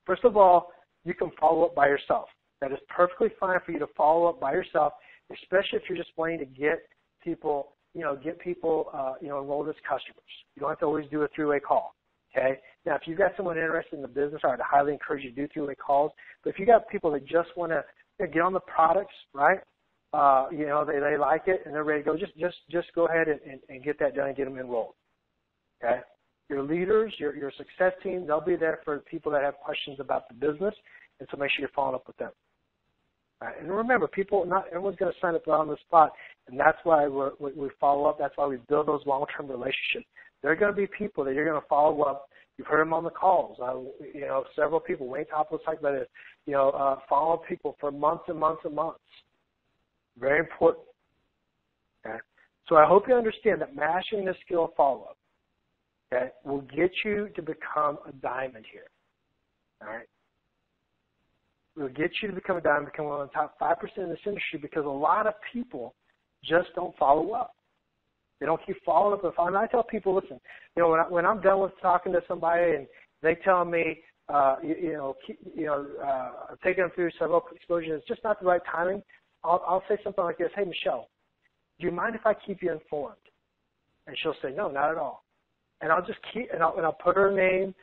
First of all, you can follow up by yourself. That is perfectly fine for you to follow up by yourself, especially if you're just wanting to get people, enrolled as customers. You don't have to always do a three-way call. Okay? Now, if you've got someone interested in the business, I'd highly encourage you to do three-way calls. But if you got people that just want to get on the products, right? They like it and they're ready to go. Just go ahead and get that done and get them enrolled. Okay? Your leaders, your success team, they'll be there for people that have questions about the business, and so make sure you're following up with them. All right? And remember, not everyone's going to sign up on the spot, and that's why we follow up. That's why we build those long-term relationships. There are going to be people that you're going to follow up. You've heard them on the calls. Several people. Wayne Topless talked about this. Follow people for months and months and months. Very important. Okay? So I hope you understand that mastering the skill of follow-up, okay, will get you to become a diamond here. All right? It will get you to become a diamond, become one of the top 5% in this industry because a lot of people just don't follow up. They don't keep following up. And I tell people, listen, when I'm done with talking to somebody and they tell me, taking them through several exposures, it's just not the right timing, I'll say something like this: hey, Michelle, do you mind if I keep you informed? And she'll say, no, not at all. And I'll just I'll put her name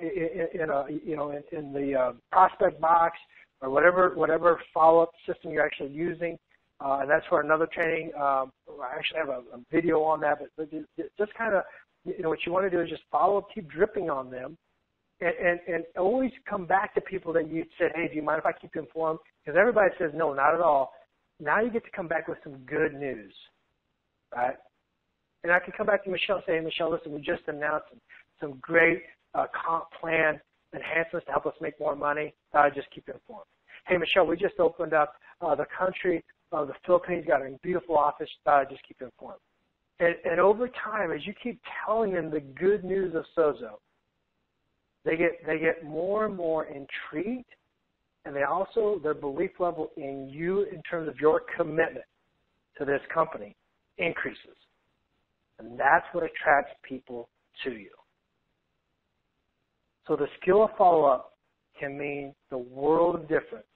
in the prospect box or whatever follow-up system you're actually using. And that's for another training. I actually have a video on that, but just kind of, what you want to do is just follow up, keep dripping on them, and always come back to people that you said, hey, do you mind if I keep you informed? Because everybody says, no, not at all. Now you get to come back with some good news, right? And I can come back to Michelle and say, hey, Michelle, listen, we just announced some great comp plan enhancements to help us make more money. Just keep you informed. Hey, Michelle, we just opened up the country of the Philippines, got a beautiful office. Just keep you informed. And over time, as you keep telling them the good news of Sozo, they get more and more intrigued, and their belief level in you in terms of your commitment to this company increases. And that's what attracts people to you. So the skill of follow-up can mean the world of difference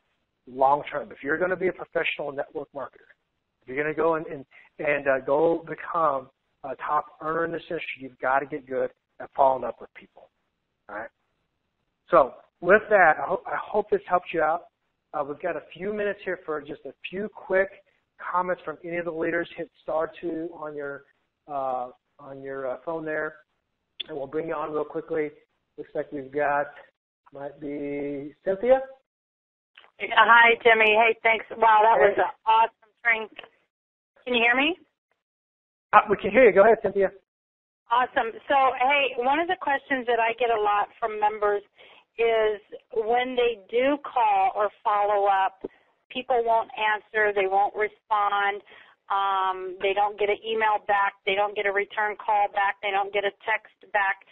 long term. If you're going to be a professional network marketer, if you're going to go and go become a top earner in this industry, you've got to get good at following up with people. All right. So with that, I hope this helps you out. We've got a few minutes here for just a few quick comments from any of the leaders. Hit *2 on your phone there, and we'll bring you on real quickly. Looks like we've got, might be Cynthia. Yeah, hi, Jimmy. Hey, thanks. Wow, that was an awesome training. Can you hear me? We can hear you. Go ahead, Cynthia. Awesome. So, hey, one of the questions that I get a lot from members is when they do call or follow up, people won't answer, they won't respond, they don't get an email back, they don't get a return call back, they don't get a text back.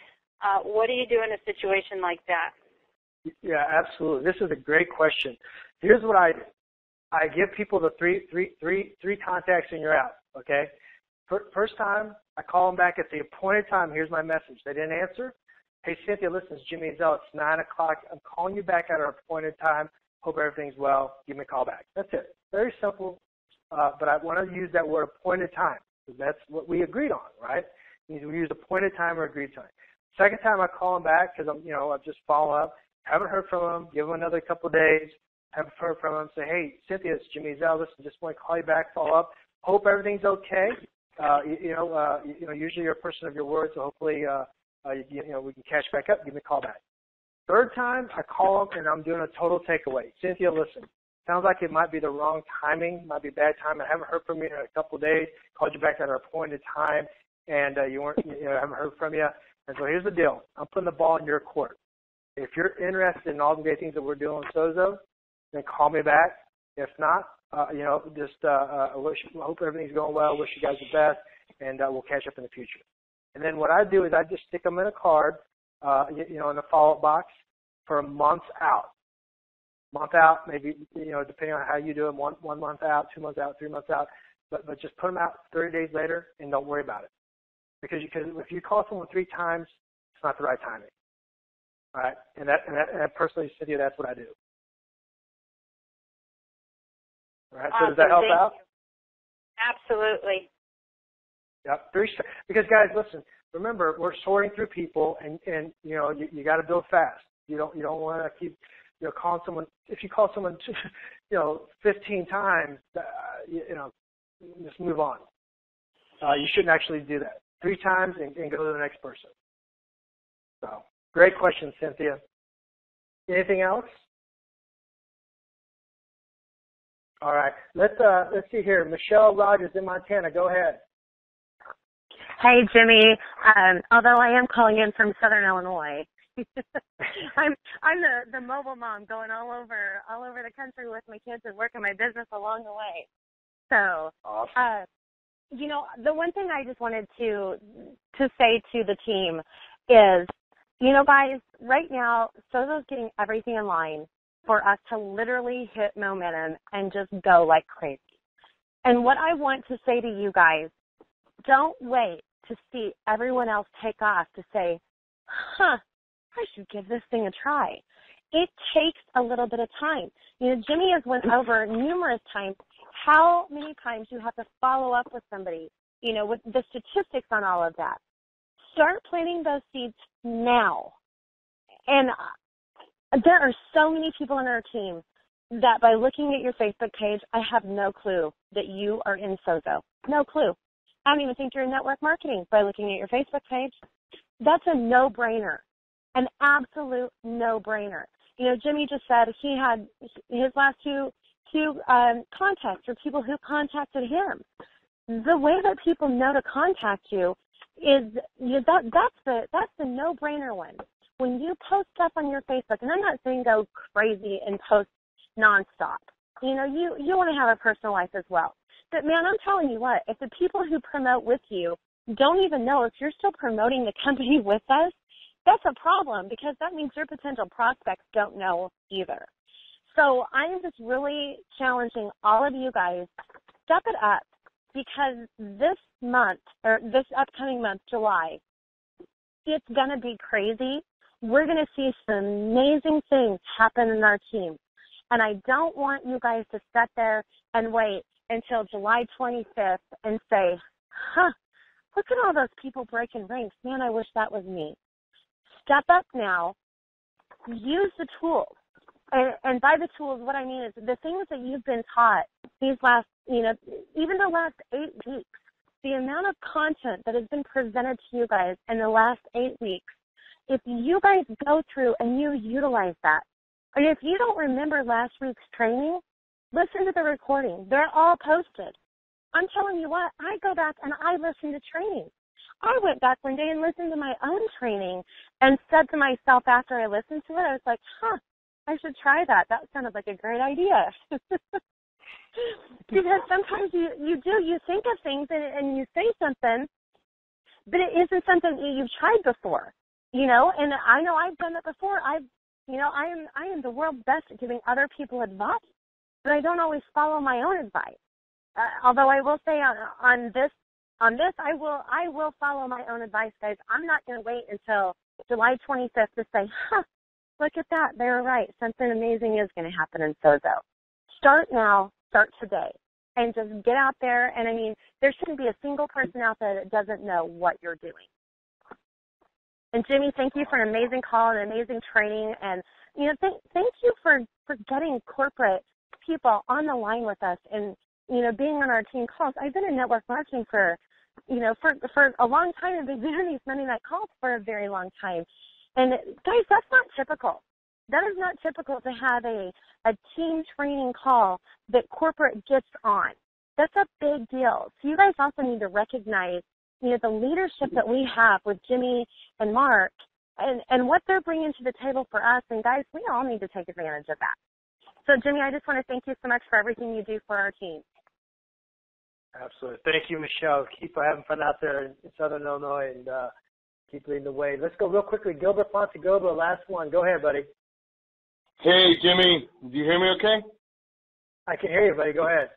What do you do in a situation like that? Yeah, absolutely. This is a great question. Here's what I do. I give people the three contacts and you're out, okay? First time, I call them back at the appointed time. Here's my message. They didn't answer. Hey, Cynthia, listen, it's Jimmy Ezzell. It's 9 o'clock. I'm calling you back at our appointed time. Hope everything's well. Give me a call back. That's it. Very simple, but I want to use that word appointed time because that's what we agreed on, right? We used appointed time or agreed time. Second time I call them back because I'm just following up. Haven't heard from them. Give them another couple of days. Haven't heard from them. Say, hey, Cynthia, it's Jimmy Ezzell. Listen, just want to call you back, follow up. Hope everything's okay. Usually you're a person of your word, so hopefully, we can catch back up. Give me a call back. Third time, I call them and I'm doing a total takeaway. Cynthia, listen, sounds like it might be the wrong timing, might be bad time. I haven't heard from you in a couple of days. Called you back at our appointed time, and I haven't heard from you. And so here's the deal. I'm putting the ball in your court. If you're interested in all the great things that we're doing on Sozo, then call me back. If not, I hope everything's going well. Wish you guys the best, and we'll catch up in the future. And then what I do is I just stick them in a card, in the follow-up box for a month out. Month out, maybe, depending on how you do it, one month out, 2 months out, 3 months out. But just put them out 30 days later and don't worry about it. Because if you call someone 3 times, it's not the right timing. All right? And that personally, Cynthia, that's what I do. All right, so does that help out? Absolutely. Yep. Because guys, listen. Remember, we're sorting through people, and you got to build fast. You don't want to keep calling someone. If you call someone 15 times, just move on. You shouldn't actually do that. 3 times and go to the next person. So great question, Cynthia. Anything else? All right. Let's see here. Michelle Rogers in Montana. Go ahead. Hey, Jimmy. Although I am calling in from Southern Illinois, I'm the mobile mom going all over the country with my kids and working my business along the way. So, awesome. The one thing I just wanted to say to the team is, guys, right now, Sozo's getting everything in line for us to literally hit momentum and just go like crazy. And what I want to say to you guys, don't wait to see everyone else take off to say, I should give this thing a try. It takes a little bit of time. Jimmy has went over numerous times how many times you have to follow up with somebody, with the statistics on all of that. Start planting those seeds now. And there are so many people on our team that by looking at your Facebook page, I have no clue that you are in Sozo. No clue. I don't even think you're in network marketing by looking at your Facebook page. That's a no-brainer, an absolute no-brainer. Jimmy just said he had his last two contacts or people who contacted him. The way that people know to contact you is that's the no-brainer one. When you post stuff on your Facebook, and I'm not saying go crazy and post nonstop. You want to have a personal life as well. But, man, I'm telling you what, if the people who promote with you don't even know if you're still promoting the company with us, that's a problem because that means your potential prospects don't know either. So I'm just really challenging all of you guys, step it up because this month, or this upcoming month, July, it's going to be crazy. We're going to see some amazing things happen in our team. And I don't want you guys to sit there and wait until July 25th and say, look at all those people breaking ranks. Man, I wish that was me. Step up now. Use the tools. And by the tools, what I mean is the things that you've been taught these last, even the last 8 weeks, the amount of content that has been presented to you guys in the last 8 weeks, if you guys go through and you utilize that, and if you don't remember last week's training, listen to the recording. They're all posted. I'm telling you what, I go back and I listen to training. I went back one day and listened to my own training and said to myself after I listened to it, I was like, I should try that. That sounded like a great idea. Because sometimes you think of things and you say something, but it isn't something that you've tried before, and I know I've done that before. I am the world's best at giving other people advice, but I don't always follow my own advice. Although I will say on this On this, I will follow my own advice, guys. I'm not going to wait until July 25th to say, look at that. They were right. Something amazing is going to happen in Sozo. Start now. Start today. And just get out there. And, I mean, there shouldn't be a single person out there that doesn't know what you're doing. And, Jimmy, thank you for an amazing call and amazing training. And, you know, thank you for getting corporate people on the line with us and, you know, being on our team calls. I've been in network marketing for a long time and been doing these Monday night calls for a very long time. And, guys, that's not typical. That is not typical to have a team training call that corporate gets on. That's a big deal. So you guys also need to recognize, you know, the leadership that we have with Jimmy and Mark and what they're bringing to the table for us. And, guys, we all need to take advantage of that. So, Jimmy, I just want to thank you so much for everything you do for our team. Absolutely. Thank you, Michelle. Keep having fun out there in Southern Illinois and keep leading the way. Let's go real quickly. Gilbert Pontegoba, last one. Go ahead, buddy. Hey, Jimmy. Do you hear me okay? I can hear you, buddy. Go ahead.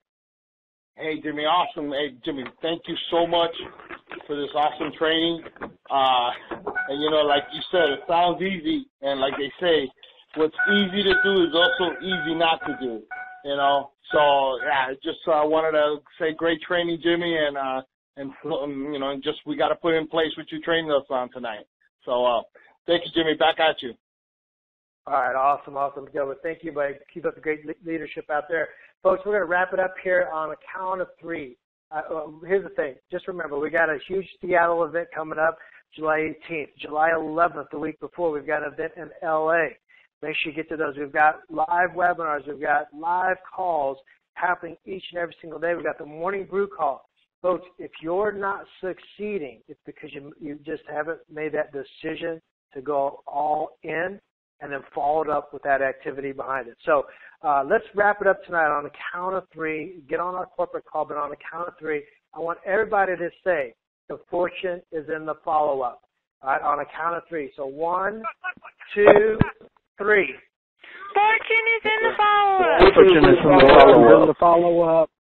Hey, Jimmy. Awesome. Hey, Jimmy, thank you so much for this awesome training. And, you know, like you said, it sounds easy. And like they say, what's easy to do is also easy not to do, you know. So, yeah, just wanted to say great training, Jimmy, and you know, just we got to put in place what you trained us on tonight. So, thank you, Jimmy. Back at you. All right, awesome, Gilbert. Thank you, buddy. Keep up the great leadership out there. Folks, we're going to wrap it up here on a count of three. Here's the thing. Just remember, we got a huge Seattle event coming up July 18th. July 11th, the week before, we've got an event in L.A. Make sure you get to those. We've got live webinars. We've got live calls happening each and every single day. We've got the morning brew call. Folks, if you're not succeeding, it's because you just haven't made that decision to go all in and then followed up with that activity behind it. So let's wrap it up tonight on the count of three. Get on our corporate call, but on the count of three, I want everybody to say the fortune is in the follow-up. All right, on a count of three. So 1, 2, 3. Fortune is in the follow-up. Fortune is in the follow-up.